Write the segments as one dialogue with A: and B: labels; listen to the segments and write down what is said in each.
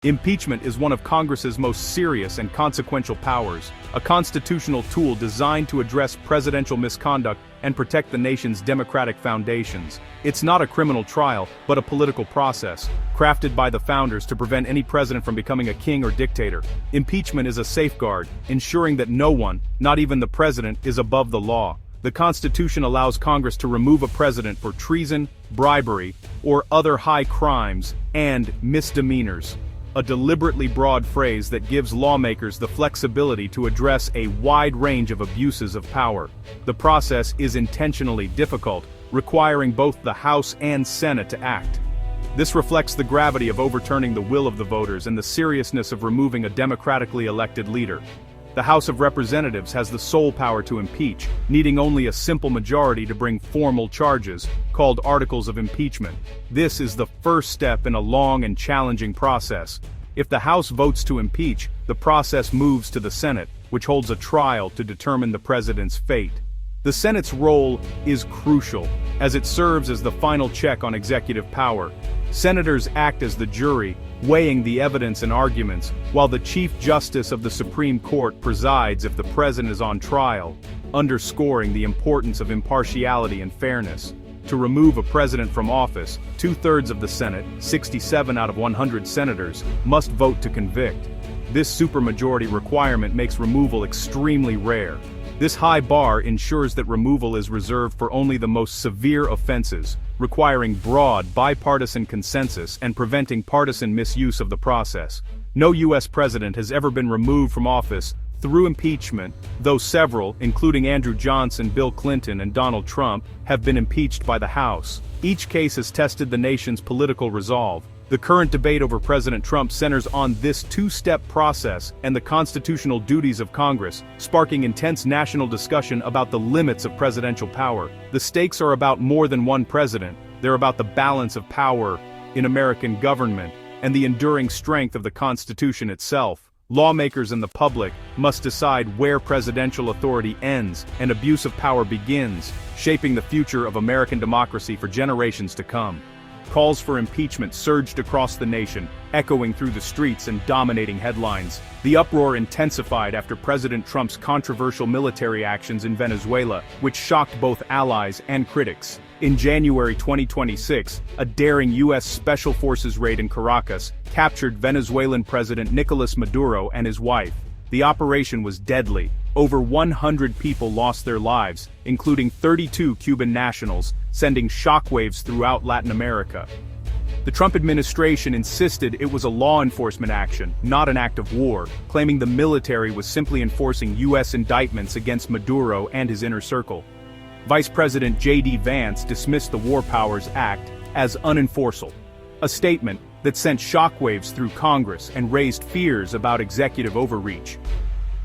A: Impeachment is one of Congress's most serious and consequential powers, a constitutional tool designed to address presidential misconduct and protect the nation's democratic foundations. It's not a criminal trial, but a political process, crafted by the founders to prevent any president from becoming a king or dictator. Impeachment is a safeguard, ensuring that no one, not even the president, is above the law. The Constitution allows Congress to remove a president for treason, bribery, or other high crimes and misdemeanors. A deliberately broad phrase that gives lawmakers the flexibility to address a wide range of abuses of power. The process is intentionally difficult, requiring both the House and Senate to act. This reflects the gravity of overturning the will of the voters and the seriousness of removing a democratically elected leader. The House of Representatives has the sole power to impeach, needing only a simple majority to bring formal charges, called articles of impeachment. This is the first step in a long and challenging process. If the House votes to impeach, the process moves to the Senate, which holds a trial to determine the president's fate. The Senate's role is crucial, as it serves as the final check on executive power. Senators act as the jury, weighing the evidence and arguments, while the Chief Justice of the Supreme Court presides if the president is on trial, underscoring the importance of impartiality and fairness. To remove a president from office, 2/3 of the Senate, 67 out of 100 senators, must vote to convict. This supermajority requirement makes removal extremely rare. This high bar ensures that removal is reserved for only the most severe offenses, requiring broad, bipartisan consensus and preventing partisan misuse of the process. No U.S. president has ever been removed from office through impeachment, though several, including Andrew Johnson, Bill Clinton, and Donald Trump, have been impeached by the House. Each case has tested the nation's political resolve. The current debate over President Trump centers on this two-step process and the constitutional duties of Congress, sparking intense national discussion about the limits of presidential power. The stakes are about more than one president. They're about the balance of power in American government and the enduring strength of the Constitution itself. Lawmakers and the public must decide where presidential authority ends and abuse of power begins, shaping the future of American democracy for generations to come. Calls for impeachment surged across the nation, echoing through the streets and dominating headlines. The uproar intensified after President Trump's controversial military actions in Venezuela, which shocked both allies and critics. In January 2026, a daring U.S. Special Forces raid in Caracas captured Venezuelan President Nicolas Maduro and his wife. The operation was deadly. Over 100 people lost their lives, including 32 Cuban nationals, sending shockwaves throughout Latin America. The Trump administration insisted it was a law enforcement action, not an act of war, claiming the military was simply enforcing U.S. indictments against Maduro and his inner circle. Vice President J.D. Vance dismissed the War Powers Act as unenforceable, a statement that sent shockwaves through Congress and raised fears about executive overreach.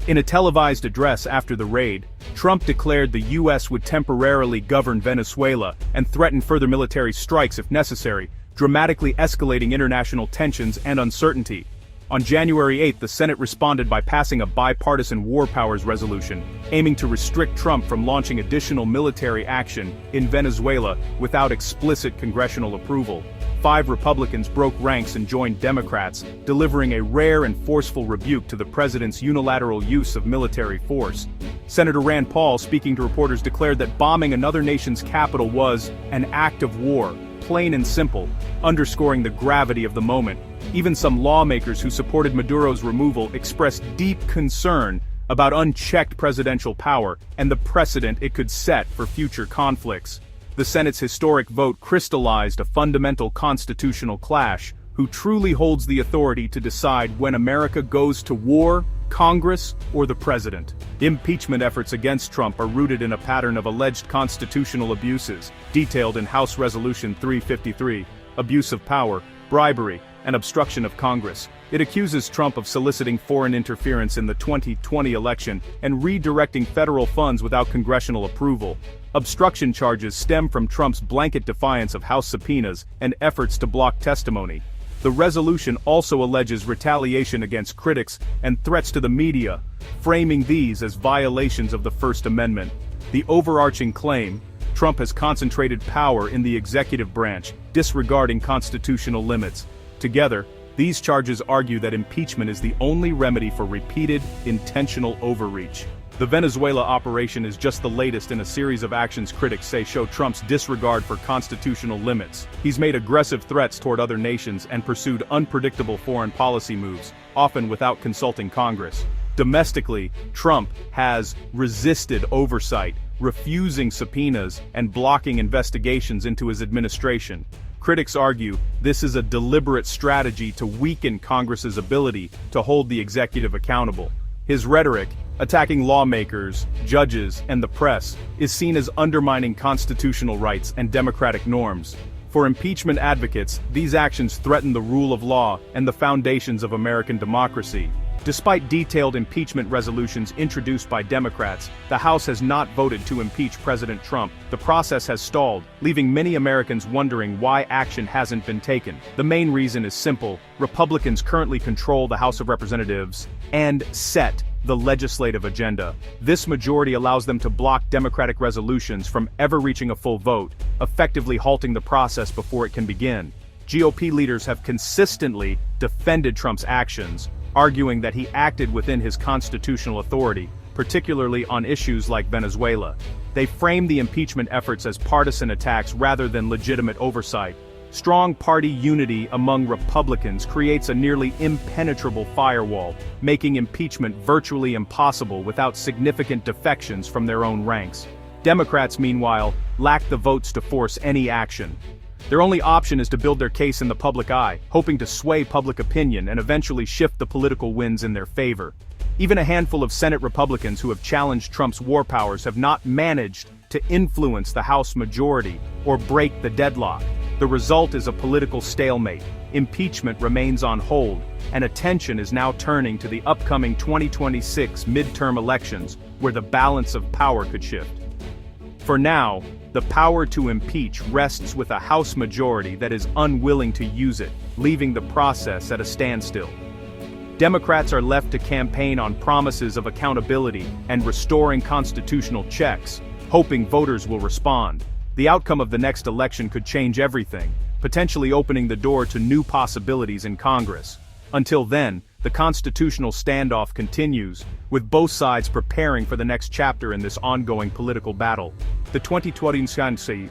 A: In a televised address after the raid, Trump declared the U.S. would temporarily govern Venezuela and threaten further military strikes if necessary, dramatically escalating international tensions and uncertainty. On January 8, the Senate responded by passing a bipartisan war powers resolution, aiming to restrict Trump from launching additional military action in Venezuela without explicit congressional approval. 5 Republicans broke ranks and joined Democrats, delivering a rare and forceful rebuke to the president's unilateral use of military force. Senator Rand Paul, speaking to reporters, declared that bombing another nation's capital was an act of war, plain and simple, underscoring the gravity of the moment. Even some lawmakers who supported Maduro's removal expressed deep concern about unchecked presidential power and the precedent it could set for future conflicts. The Senate's historic vote crystallized a fundamental constitutional clash. Who truly holds the authority to decide when America goes to war, Congress, or the president? Impeachment efforts against Trump are rooted in a pattern of alleged constitutional abuses, detailed in House Resolution 353, abuse of power, bribery, and obstruction of Congress. It accuses Trump of soliciting foreign interference in the 2020 election and redirecting federal funds without congressional approval. Obstruction charges stem from Trump's blanket defiance of House subpoenas and efforts to block testimony. The resolution also alleges retaliation against critics and threats to the media, framing these as violations of the First Amendment. The overarching claim: Trump has concentrated power in the executive branch, disregarding constitutional limits. Together, These charges argue that impeachment is the only remedy for repeated, intentional overreach. The Venezuela operation is just the latest in a series of actions critics say show Trump's disregard for constitutional limits. He's made aggressive threats toward other nations and pursued unpredictable foreign policy moves, often without consulting Congress. Domestically, Trump has resisted oversight, refusing subpoenas and blocking investigations into his administration. Critics argue this is a deliberate strategy to weaken Congress's ability to hold the executive accountable. His rhetoric, attacking lawmakers, judges, and the press, is seen as undermining constitutional rights and democratic norms. For impeachment advocates, these actions threaten the rule of law and the foundations of American democracy. Despite detailed impeachment resolutions introduced by Democrats, the House has not voted to impeach President Trump. The process has stalled, leaving many Americans wondering why action hasn't been taken. The main reason is simple: Republicans currently control the House of Representatives and set the legislative agenda. This majority allows them to block Democratic resolutions from ever reaching a full vote, effectively halting the process before it can begin. GOP leaders have consistently defended Trump's actions, arguing that he acted within his constitutional authority, particularly on issues like Venezuela. They frame the impeachment efforts as partisan attacks rather than legitimate oversight. Strong party unity among Republicans creates a nearly impenetrable firewall, making impeachment virtually impossible without significant defections from their own ranks. Democrats, meanwhile, lack the votes to force any action. Their only option is to build their case in the public eye, hoping to sway public opinion and eventually shift the political winds in their favor. Even a handful of Senate Republicans who have challenged Trump's war powers have not managed to influence the House majority or break the deadlock. The result is a political stalemate. Impeachment remains on hold, and attention is now turning to the upcoming 2026 midterm elections, where the balance of power could shift. For now, the power to impeach rests with a House majority that is unwilling to use it, leaving the process at a standstill. Democrats are left to campaign on promises of accountability and restoring constitutional checks, hoping voters will respond. The outcome of the next election could change everything, potentially opening the door to new possibilities in Congress. Until then, the constitutional standoff continues, with both sides preparing for the next chapter in this ongoing political battle. The 2026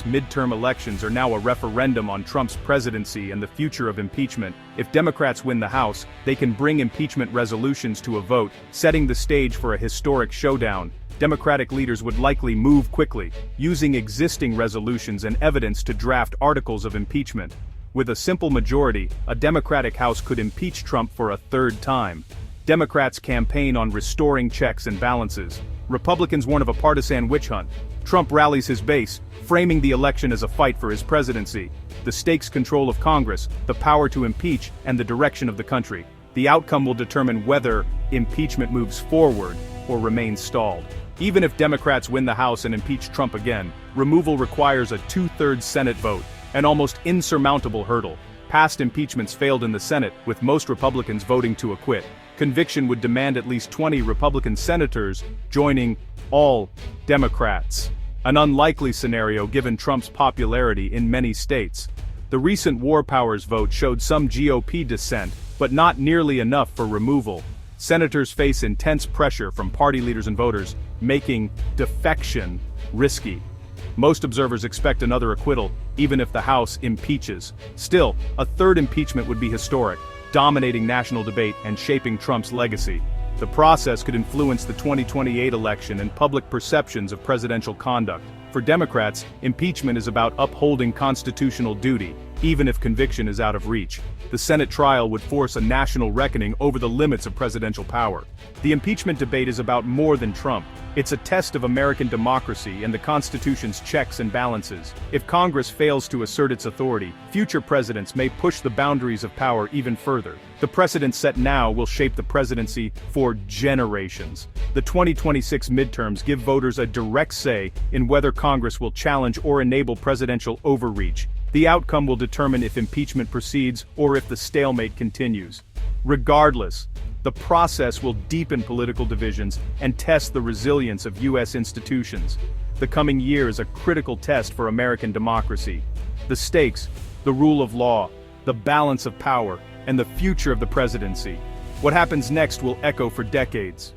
A: midterm elections are now a referendum on Trump's presidency and the future of impeachment. If Democrats win the House, they can bring impeachment resolutions to a vote, setting the stage for a historic showdown. Democratic leaders would likely move quickly, using existing resolutions and evidence to draft articles of impeachment. With a simple majority, a Democratic House could impeach Trump for a third time. Democrats campaign on restoring checks and balances. Republicans warn of a partisan witch hunt. Trump rallies his base, framing the election as a fight for his presidency. The stakes: control of Congress, the power to impeach, and the direction of the country. The outcome will determine whether impeachment moves forward or remains stalled. Even if Democrats win the House and impeach Trump again, removal requires a two-thirds Senate vote, an almost insurmountable hurdle. Past impeachments failed in the Senate, with most Republicans voting to acquit. Conviction would demand at least 20 Republican senators joining all Democrats, an unlikely scenario given Trump's popularity in many states. The recent war powers vote showed some GOP dissent, but not nearly enough for removal. Senators face intense pressure from party leaders and voters, making defection risky. Most observers expect another acquittal, even if the House impeaches. Still, a third impeachment would be historic, dominating national debate and shaping Trump's legacy. The process could influence the 2028 election and public perceptions of presidential conduct. For Democrats, impeachment is about upholding constitutional duty, even if conviction is out of reach. The Senate trial would force a national reckoning over the limits of presidential power. The impeachment debate is about more than Trump. It's a test of American democracy and the Constitution's checks and balances. If Congress fails to assert its authority, future presidents may push the boundaries of power even further. The precedent set now will shape the presidency for generations. The 2026 midterms give voters a direct say in whether Congress will challenge or enable presidential overreach. The outcome will determine if impeachment proceeds or if the stalemate continues. Regardless, the process will deepen political divisions and test the resilience of U.S. institutions. The coming year is a critical test for American democracy. The stakes: the rule of law, the balance of power, and the future of the presidency. What happens next will echo for decades.